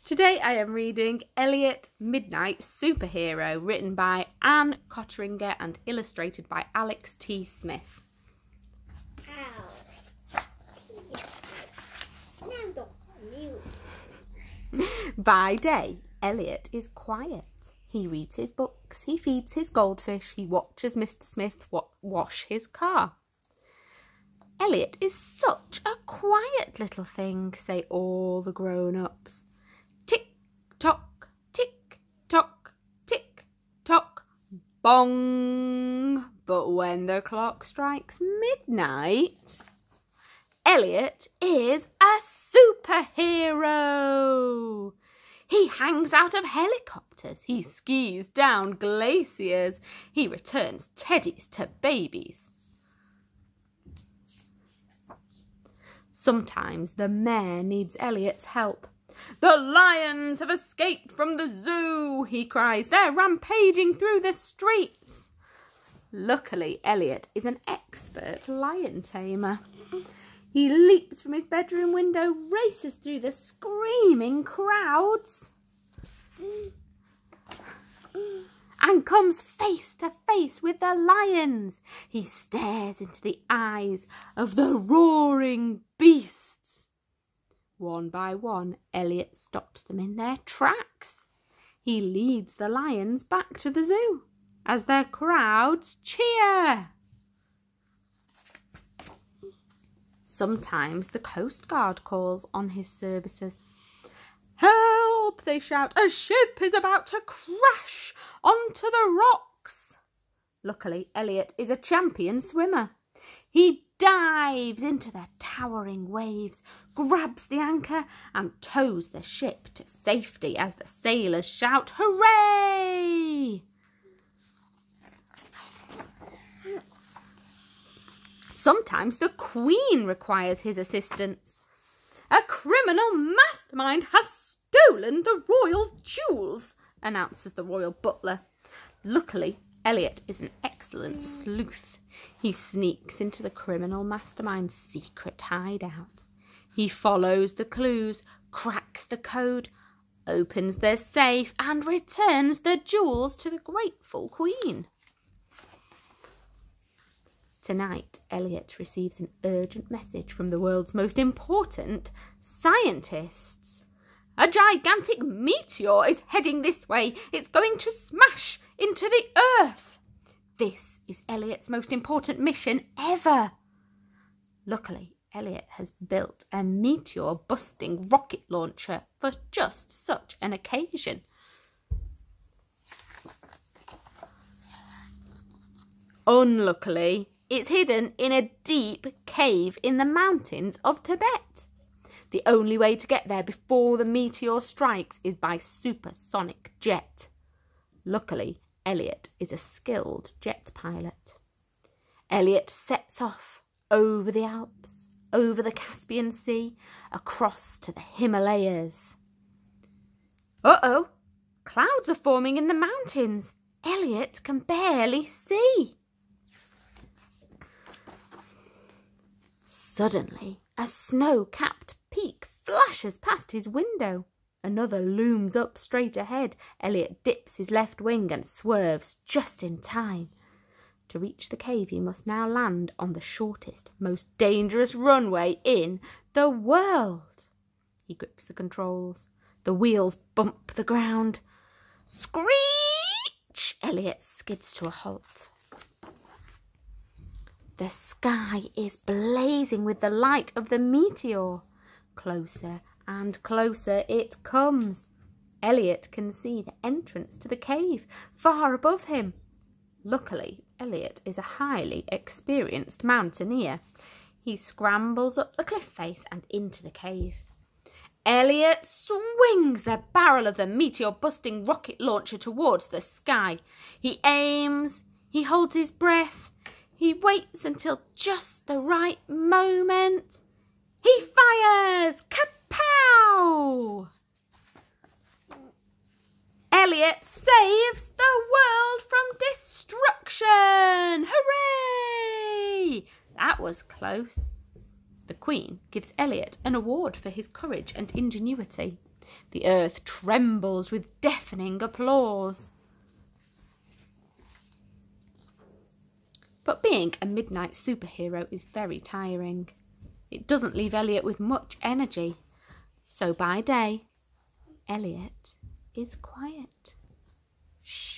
Today I am reading Eliot Midnight Superhero, written by Anne Cottringer and illustrated by Alex T. Smith. By day, Eliot is quiet. He reads his books, he feeds his goldfish, he watches Mr. Smith wash his car. Eliot is such a quiet little thing, say all the grown-ups. Tick-tock, tick-tock, tick-tock, bong. But when the clock strikes midnight, Eliot is a superhero. He hangs out of helicopters, he skis down glaciers, he returns teddies to babies. Sometimes the mayor needs Eliot's help. "The lions have escaped from the zoo," he cries. "They're rampaging through the streets." Luckily, Eliot is an expert lion tamer. He leaps from his bedroom window, races through the screaming crowds, and comes face to face with the lions. He stares into the eyes of the roaring beasts. One by one, Eliot stops them in their tracks. He leads the lions back to the zoo as their crowds cheer. Sometimes the Coast Guard calls on his services. "Help!" they shout. "A ship is about to crash onto the rocks." Luckily, Eliot is a champion swimmer. He dives into the towering waves, grabs the anchor and tows the ship to safety as the sailors shout, "Hooray!" Sometimes the Queen requires his assistance. "A criminal mastermind has stolen the royal jewels," announces the royal butler. Luckily, Eliot is an excellent sleuth. He sneaks into the criminal mastermind's secret hideout. He follows the clues, cracks the code, opens the safe and returns the jewels to the grateful Queen. Tonight, Eliot receives an urgent message from the world's most important scientists. "A gigantic meteor is heading this way. It's going to smash into the earth." This is Eliot's most important mission ever. Luckily, Eliot has built a meteor-busting rocket launcher for just such an occasion. Unluckily, it's hidden in a deep cave in the mountains of Tibet. The only way to get there before the meteor strikes is by supersonic jet. Luckily, Eliot is a skilled jet pilot. Eliot sets off over the Alps, over the Caspian Sea, across to the Himalayas. Uh-oh! Clouds are forming in the mountains. Eliot can barely see. Suddenly, a snow-capped peak flashes past his window. Another looms up straight ahead. Eliot dips his left wing and swerves just in time. To reach the cave, he must now land on the shortest, most dangerous runway in the world. He grips the controls. The wheels bump the ground. Screech! Eliot skids to a halt. The sky is blazing with the light of the meteor. Closer and closer it comes. Eliot can see the entrance to the cave far above him. Luckily, Eliot is a highly experienced mountaineer. He scrambles up the cliff face and into the cave. Eliot swings the barrel of the meteor-busting rocket launcher towards the sky. He aims, he holds his breath. He waits until just the right moment. He fires! Kapow! Eliot saves the world from destruction! Hooray! That was close. The Queen gives Eliot an award for his courage and ingenuity. The earth trembles with deafening applause. But being a midnight superhero is very tiring. It doesn't leave Eliot with much energy. So by day, Eliot is quiet. Shh.